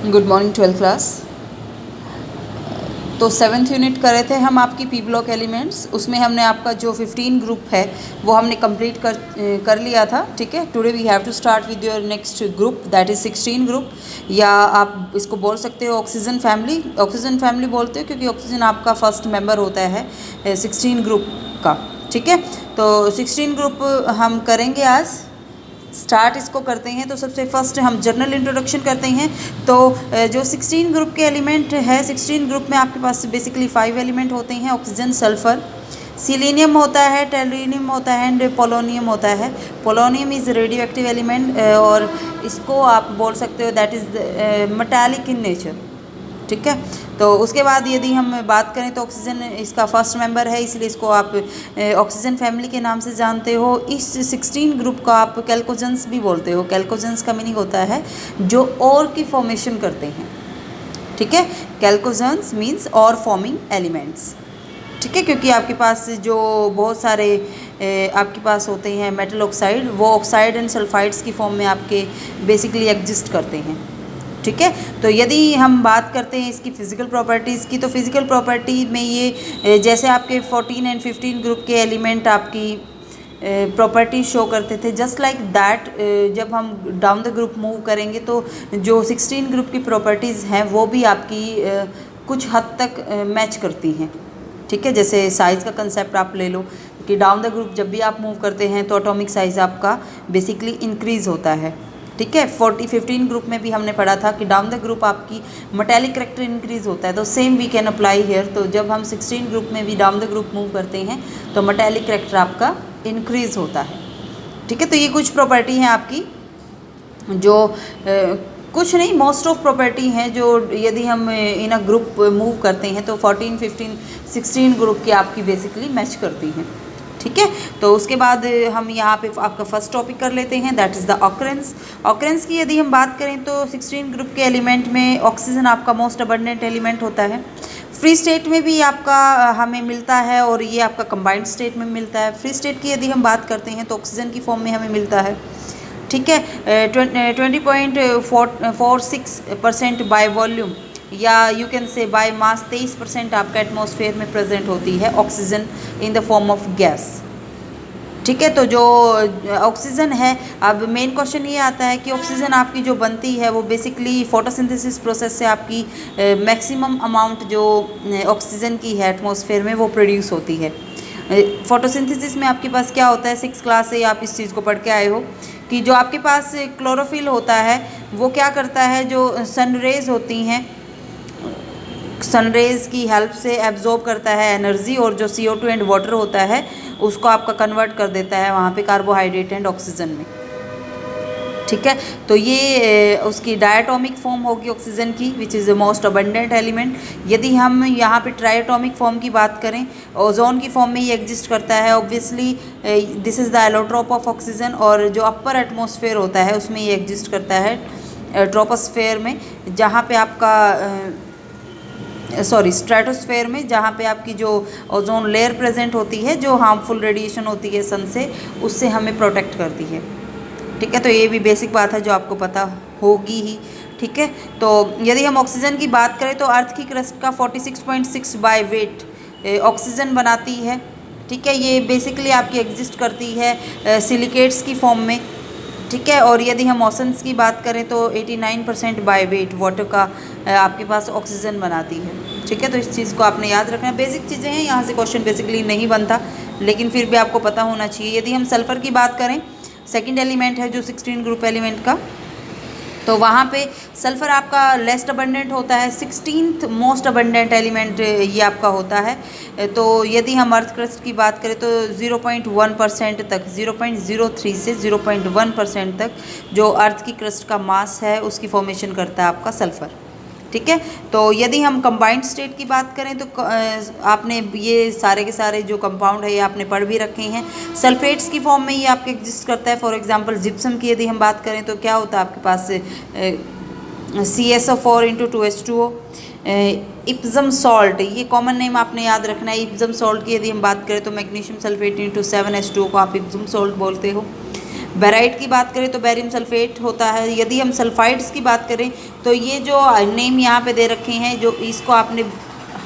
Good morning 12th class. तो 7th unit करे थे हम आपकी पी ब्लॉक एलिमेंट्स। उसमें हमने आपका जो 15 ग्रुप है वो हमने कंप्लीट कर लिया था। ठीक है, today we have to start with your next group that is 16 group, या आप इसको बोल सकते हो ऑक्सीजन फैमिली। ऑक्सीजन फैमिली बोलते हो क्योंकि ऑक्सीजन आपका फर्स्ट मेंबर होता है 16 ग्रुप का। ठीक है, तो 16 ग्रुप हम करेंगे आज। स्टार्ट इसको करते हैं तो सबसे फर्स्ट हम जनरल इंट्रोडक्शन करते हैं। तो जो 16 ग्रुप के एलिमेंट है, 16 ग्रुप में आपके पास बेसिकली 5 एलिमेंट होते हैं। ऑक्सीजन, सल्फर, सिलीनियम होता है, टेलुरियम होता है एंड पोलोनियम होता है। Polonium is radio active element और इसको आप बोल सकते हो that is metallic in nature. ठीक है, तो उसके बाद यदि हम बात करें तो ऑक्सीजन इसका फर्स्ट मेंबर है, इसलिए इसको आप ऑक्सीजन फैमिली के नाम से जानते हो। इस 16 ग्रुप का आप कैल्कोजेंस भी बोलते हो। कैल्कोजेंस का मीनिंग होता है जो और की फॉर्मेशन करते हैं। ठीक है, कैल्कोजेंस मीन्स और फॉर्मिंग एलिमेंट्स। ठीक है, क्योंकि आपके पास जो बहुत सारे आपके पास होते हैं मेटल ऑक्साइड, वो ऑक्साइड एंड सल्फाइड्स की फॉर्म में आपके बेसिकली एग्जिस्ट करते हैं। ठीक है, तो यदि हम बात करते हैं इसकी फ़िज़िकल प्रॉपर्टीज़ की, तो फिज़िकल प्रॉपर्टी में ये जैसे आपके 14 एंड 15 ग्रुप के एलिमेंट आपकी प्रॉपर्टी शो करते थे, जस्ट लाइक दैट जब हम डाउन द ग्रुप मूव करेंगे तो जो 16 ग्रुप की प्रॉपर्टीज़ हैं वो भी आपकी कुछ हद तक मैच करती हैं। ठीक है, जैसे साइज़ का कंसेप्ट आप ले लो कि डाउन द ग्रुप जब भी आप मूव करते हैं तो एटॉमिक साइज़ आपका बेसिकली इंक्रीज़ होता है। ठीक है, 15 ग्रुप में भी हमने पढ़ा था कि डाउन द ग्रुप आपकी मेटालिक करैक्टर इंक्रीज होता है, तो same we can apply here. तो जब हम 16 ग्रुप में भी डाउन द ग्रुप मूव करते हैं तो मेटालिक करैक्टर आपका इंक्रीज होता है। ठीक है, तो ये कुछ प्रॉपर्टी हैं आपकी जो कुछ नहीं, मोस्ट ऑफ प्रॉपर्टी हैं जो यदि हम इन अ ग्रुप मूव करते हैं तो 14, 15, 16 ग्रुप की आपकी बेसिकली मैच करती हैं। ठीक है, तो उसके बाद हम यहाँ पे आपका फर्स्ट टॉपिक कर लेते हैं that is the occurrence. Occurrence की यदि हम बात करें तो 16 ग्रुप के एलिमेंट में ऑक्सीजन आपका मोस्ट अबंडेंट एलिमेंट होता है। फ्री स्टेट में भी आपका हमें मिलता है और ये आपका कंबाइंड स्टेट में मिलता है। फ्री स्टेट की यदि हम बात करते हैं तो ऑक्सीजन की फॉर्म में हमें मिलता है। ठीक है, 20.46% बाय वॉल्यूम या यू कैन से बाय मास 23% आपका एटमॉस्फेयर में प्रेजेंट होती है oxygen in the form of gas. ठीक है, तो जो ऑक्सीजन है, अब मेन क्वेश्चन ये आता है कि ऑक्सीजन आपकी जो बनती है वो बेसिकली फोटोसिंथेसिस प्रोसेस से आपकी मैक्सिमम अमाउंट जो ऑक्सीजन की है एटमॉस्फेयर में वो प्रोड्यूस होती है। फोटोसिंथेसिस में आपके पास क्या होता है, 6th क्लास से आप इस चीज़ को पढ़ के आए हो कि जो आपके पास क्लोरोफिल होता है वो क्या करता है, जो सनरेज होती हैं सनरेज की हेल्प से एब्जॉर्ब करता है एनर्जी, और जो CO2 एंड वाटर होता है उसको आपका कन्वर्ट कर देता है वहाँ पे कार्बोहाइड्रेट एंड ऑक्सीजन में। ठीक है, तो ये उसकी डायटोमिक फॉर्म होगी ऑक्सीजन की which is the most abundant element. यदि हम यहाँ पे ट्राइटोमिक फॉर्म की बात करें, ओजोन की फॉर्म में ये एग्जिस्ट करता है obviously, this is the allotrope of oxygen. और जो अपर एटमॉस्फेयर होता है उसमें ये एग्जिस्ट करता है ट्रोपोस्फेयर में, जहाँ पे आपका स्ट्रेटोस्फेयर में, जहाँ पे आपकी जो ओजोन लेयर प्रेजेंट होती है, जो हार्मफुल रेडिएशन होती है सन से, उससे हमें प्रोटेक्ट करती है। ठीक है, तो ये भी बेसिक बात है जो आपको पता होगी ही। ठीक है, तो यदि हम ऑक्सीजन की बात करें तो अर्थ की क्रस्ट का 46.6 बाय वेट ऑक्सीजन बनाती है। ठीक है, ये बेसिकली आपकी एग्जिस्ट करती है सिलिकेट्स की फॉर्म में। ठीक है, और यदि हम ओशंस की बात करें तो 89% बाय वेट वाटर का आपके पास ऑक्सीजन बनाती है। ठीक है, तो इस चीज़ को आपने याद रखना है। बेसिक चीज़ें हैं, यहाँ से क्वेश्चन बेसिकली नहीं बनता, लेकिन फिर भी आपको पता होना चाहिए। यदि हम सल्फ़र की बात करें, सेकंड एलिमेंट है जो 16 ग्रुप एलिमेंट का, तो वहाँ पे सल्फ़र आपका लेस्ट अबंडेंट होता है। 16th मोस्ट अबंडेंट एलिमेंट ये आपका होता है। तो यदि हम अर्थ क्रस्ट की बात करें तो 0.1% तक, 0.03 से 0.1% तक जो अर्थ की क्रस्ट का मास है उसकी फॉर्मेशन करता है आपका सल्फ़र। ठीक है, तो यदि हम कंबाइंड स्टेट की बात करें तो आपने ये सारे के सारे जो कंपाउंड है ये आपने पढ़ भी रखे हैं। सल्फेट्स की फॉर्म में ये आपके एग्जिस्ट करता है। फॉर एग्जांपल जिप्सम की यदि हम बात करें तो क्या होता है आपके पास CSO4 into 2H2O। Epsom salt, ये कॉमन नेम आपने याद रखना है। इप्सम सॉल्ट की यदि हम बात करें तो मैग्नीशियम सल्फेट इंटू 7H2O को आप इप्सम सॉल्ट बोलते हो। बेराइट की बात करें तो बेरियम सल्फेट होता है। यदि हम सल्फाइड्स की बात करें तो ये जो नेम यहाँ पे दे रखे हैं, जो इसको आपने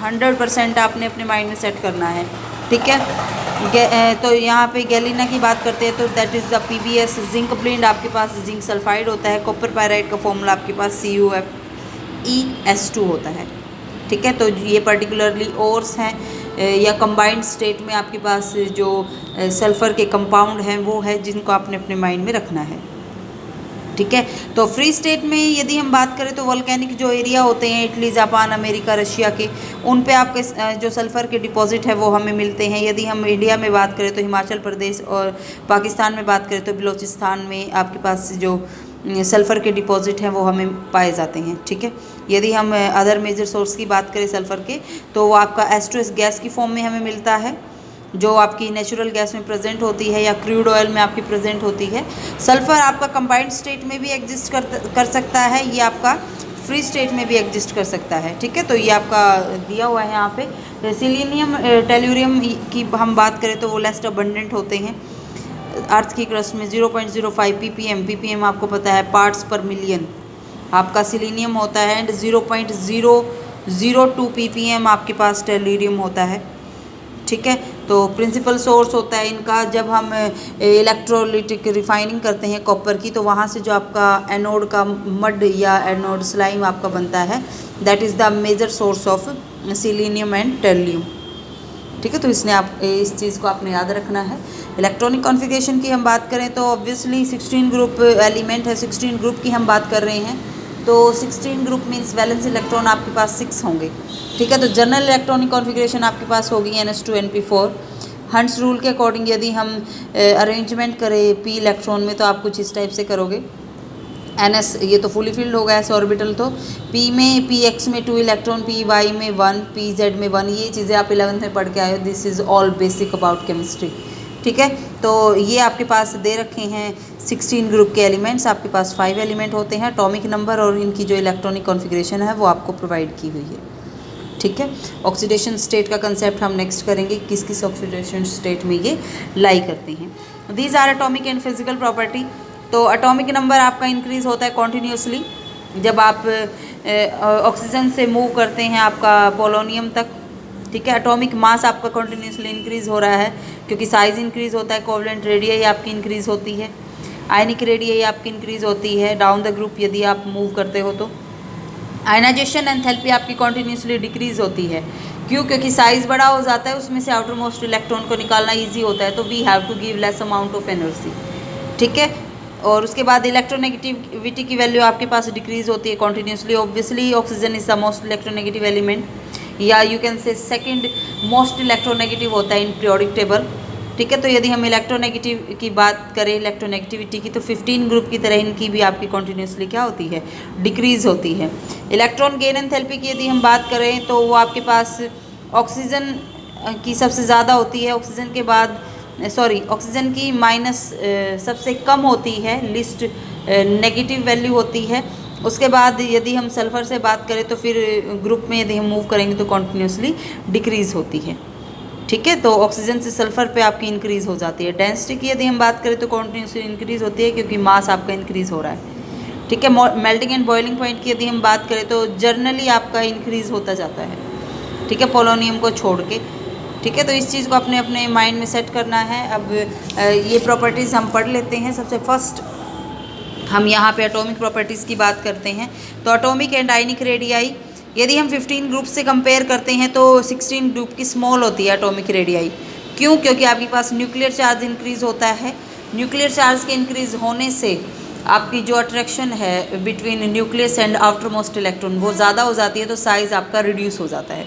100% आपने अपने माइंड में सेट करना है, ठीक है। तो यहाँ पे गैलिना की बात करते हैं तो that is the PbS zinc blende, आपके पास जिंक सल्फाइड होता है। कॉपर पायराइड का फॉर्मूला आपके पास CuFeS2 होता है, ठीक है। तो ये पर्टिकुलरली ओर्स हैं या कंबाइंड स्टेट में आपके पास जो सल्फ़र के कंपाउंड हैं वो है जिनको आपने अपने माइंड में रखना है, ठीक है। तो फ्री स्टेट में यदि हम बात करें तो वोल्केनिक जो एरिया होते हैं इटली, जापान, अमेरिका, रशिया के, उन पे आपके जो सल्फ़र के डिपॉजिट है वो हमें मिलते हैं। यदि हम इंडिया में बात करें तो हिमाचल प्रदेश, और पाकिस्तान में बात करें तो बलूचिस्तान में आपके पास जो सल्फ़र के डिपॉजिट हैं वो हमें पाए जाते हैं, ठीक है। यदि हम अदर मेजर सोर्स की बात करें सल्फ़र के तो वो आपका H2S गैस की फॉर्म में हमें मिलता है, जो आपकी नेचुरल गैस में प्रेजेंट होती है या क्रूड ऑयल में आपकी प्रेजेंट होती है। सल्फ़र आपका कंबाइंड स्टेट में भी एग्जिस्ट कर सकता है, ये आपका फ्री स्टेट में भी एग्जिस्ट कर सकता है, ठीक है। तो ये आपका दिया हुआ है यहाँ पे। सिलीनियम, टेल्यूरियम की हम बात करें तो वो लेस्ट अबंडेंट होते हैं अर्थ की क्रस्ट में। 0.05 ppm आपको पता है पार्ट्स पर मिलियन आपका सिलीनियम होता है, एंड 0.002 ppm आपके पास टेल्यूरियम होता है, ठीक है। तो प्रिंसिपल सोर्स होता है इनका, जब हम इलेक्ट्रोलिटिक रिफाइनिंग करते हैं कॉपर की, तो वहाँ से जो आपका एनोड का मड या एनोड स्लाइम आपका बनता है, that is the major source of selenium and tellurium, ठीक है। तो इसने आप इस चीज़ को आपने याद रखना है। इलेक्ट्रॉनिक कॉन्फ़िगरेशन की हम बात करें तो ऑब्वियसली 16 ग्रुप एलिमेंट है, 16 ग्रुप की हम बात कर रहे हैं, तो 16 ग्रुप मीन्स वैलेंस इलेक्ट्रॉन आपके पास 6 होंगे, ठीक है। तो जनरल इलेक्ट्रॉनिक कॉन्फ़िगरेशन आपके पास होगी NH2 NP4। हंट्स रूल के अकॉर्डिंग यदि हम अरेंजमेंट करें p इलेक्ट्रॉन में तो आप कुछ इस टाइप से करोगे। NS ये तो फुली फिल्ड होगा ऐसे ऑर्बिटल, तो P में px में 2 इलेक्ट्रॉन, py में 1, pz में 1, ये चीज़ें आप 11th में पढ़ के आए हो। This is all basic about chemistry, ठीक है। तो ये आपके पास दे रखे हैं 16 ग्रुप के एलिमेंट्स, आपके पास 5 एलिमेंट होते हैं। एटॉमिक नंबर और इनकी जो इलेक्ट्रॉनिक कॉन्फ़िगरेशन है वो आपको प्रोवाइड की हुई है, ठीक है। ऑक्सीडेशन स्टेट का कंसेप्ट हम नेक्स्ट करेंगे, किस किस ऑक्सीडेशन स्टेट में ये लाई करते हैं। These are atomic and physical property. तो एटॉमिक नंबर आपका इंक्रीज़ होता है कॉन्टीन्यूसली जब आप ऑक्सीजन से मूव करते हैं आपका पोलोनियम तक, ठीक है। एटॉमिक मास आपका कॉन्टीन्यूसली इंक्रीज़ हो रहा है क्योंकि साइज़ इंक्रीज़ होता है, कोवलेंट रेडियस आपकी इंक्रीज़ होती है, आयनिक रेडियस आपकी इंक्रीज़ होती है डाउन द ग्रुप यदि आप मूव करते हो तो। आयनाइजेशन एंथैल्पी आपकी कॉन्टीन्यूसली डिक्रीज़ होती है, क्यों? क्योंकि साइज़ बड़ा हो जाता है, उसमें से आउटर मोस्ट इलेक्ट्रॉन को निकालना ईजी होता है, तो we have to give less amount of energy, ठीक है। और उसके बाद इलेक्ट्रोनेगेटिविटी की वैल्यू आपके पास डिक्रीज़ होती है continuously. Obviously oxygen is the most electronegative element, या you can say second most electronegative होता है इन पीरियोडिक टेबल, ठीक है। तो यदि हम इलेक्ट्रोनेगेटिव की बात करें, इलेक्ट्रोनेगेटिविटी की, तो 15 ग्रुप की तरह इनकी भी आपकी कॉन्टीन्यूसली क्या होती है, डिक्रीज़ होती है। इलेक्ट्रॉन गेन एंथैल्पी की यदि हम बात करें तो वो आपके पास ऑक्सीजन की सबसे ज़्यादा होती है, ऑक्सीजन के बाद ऑक्सीजन की माइनस सबसे कम होती है, लिस्ट नेगेटिव वैल्यू होती है। उसके बाद यदि हम सल्फ़र से बात करें तो फिर ग्रुप में यदि हम मूव करेंगे तो कॉन्टीन्यूसली डिक्रीज़ होती है, ठीक है। तो ऑक्सीजन से सल्फ़र पे आपकी इंक्रीज़ हो जाती है। डेंसिटी की यदि हम बात करें तो कॉन्टीन्यूसली इंक्रीज़ होती है क्योंकि मास आपका इंक्रीज़ हो रहा है, ठीक है। मेल्टिंग एंड बॉइलिंग पॉइंट की यदि हम बात करें तो जर्नली आपका इंक्रीज़ होता जाता है, ठीक है, पोलोनियम को छोड़ के, ठीक है। तो इस चीज़ को अपने अपने माइंड में सेट करना है। अब ये प्रॉपर्टीज़ हम पढ़ लेते हैं। सबसे फर्स्ट हम यहाँ पे एटॉमिक प्रॉपर्टीज़ की बात करते हैं। तो एटॉमिक एंड आयनिक रेडियाई यदि हम 15 ग्रुप से कंपेयर करते हैं तो 16 ग्रुप की स्मॉल होती है एटॉमिक रेडियाई। क्यों? क्योंकि आपके पास न्यूक्लियर चार्ज इंक्रीज़ होता है। न्यूक्लियर चार्ज के इंक्रीज़ होने से आपकी जो अट्रैक्शन है between nucleus and outer most electron वो ज़्यादा हो जाती है, तो साइज़ आपका रिड्यूस हो जाता है,